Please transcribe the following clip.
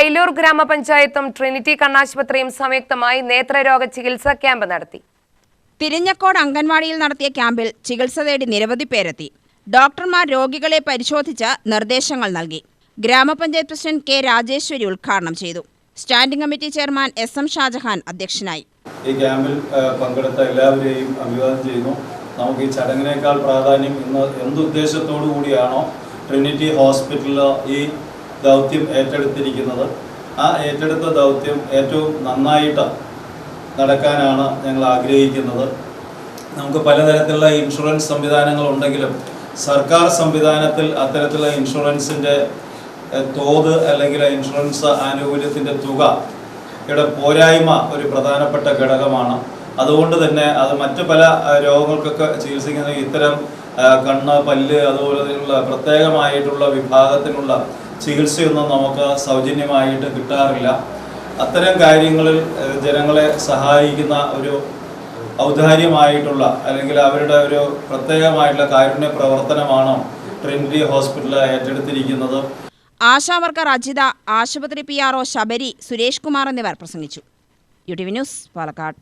Ailoor ഗ്രാമപഞ്ചായത്തും Trinity കണ്ണാശുപത്രിയും സംയുക്തമായി നേത്രരോഗ ചികിത്സാ camp നടത്തി. തിരിഞ്ഞക്കോട് അംഗൻവാടിയിൽ നടത്തിയ ക്യാമ്പിൽ ചികിത്സ തേടി നിരവധി പേരെത്തി. ഡോക്ടർമാർ രോഗികളെ പരിശോധിച്ച് നിർദ്ദേശങ്ങൾ നൽകി. ഗ്രാമപഞ്ചായത്ത് പ്രസിഡന്റ് കെ രാജേശ്വരി ഉദ്ഘാടനം ചെയ്തു. Standing committee chairman SM Shajahan അധ്യക്ഷനായി. ഈ ക്യാമ്പിൽ പങ്കെടുത്ത എല്ലാവരെയും അഭിവാദ്യം ചെയ്യുന്നു. നമുക്ക് ഈ ചടങ്ങിനേക്കാൾ പ്രാധാന്യം ഇന്ന് എന്തുദ്ദേശത്തോടു കൂടിയാണോ ട്രിനിറ്റി ഹോസ്പിറ്റലിൽ ഈ ദൗത്യം ഏറ്റെടുത്തിരിക്കുന്നത്, ആ ഏറ്റെടുത്ത ദൗത്യം ഏറ്റവും നന്നായിട്ട് നടക്കാനാണ് ഞങ്ങൾ ആഗ്രഹിക്കുന്നത്. നമുക്ക് പലതരത്തിലുള്ള ഇൻഷുറൻസ് സംവിധാനങ്ങളുണ്ടെങ്കിലും സർക്കാർ സംവിധാനത്തിൽ അത്തരത്തിലുള്ള ഇൻഷുറൻസിൻ്റെ തോത് അല്ലെങ്കിൽ ഇൻഷുറൻസ് ആനുകൂല്യത്തിൻ്റെ തുകയുടെ പോരായ്മ ഒരു പ്രധാനപ്പെട്ട ഘടകമാണ്. അതുകൊണ്ട് തന്നെ അത് മറ്റ് പല രോഗങ്ങൾക്കൊക്കെ ചികിത്സിക്കുന്ന ഇത്തരം കണ്ണ്, പല്ല്, അതുപോലെയുള്ള പ്രത്യേകമായിട്ടുള്ള വിഭാഗത്തിനുള്ള ചികിത്സയൊന്നും നമുക്ക് സൗജന്യമായിട്ട് കിട്ടാറില്ല. അത്തരം കാര്യങ്ങളിൽ ജനങ്ങളെ സഹായിക്കുന്ന ഒരു ഔദാര്യമായിട്ടുള്ള അല്ലെങ്കിൽ അവരുടെ ഒരു പ്രത്യേകമായിട്ടുള്ള കാരുണ്യ പ്രവർത്തനമാണ് ട്രിനിറ്റി ഹോസ്പിറ്റൽ ഏറ്റെടുത്തിരിക്കുന്നത്. ആശാവർക്കർ അജിത, ആശുപത്രി PRO ശബരി, സുരേഷ് കുമാർ എന്നിവർ പ്രസംഗിച്ചു. UTV news, Palakkad.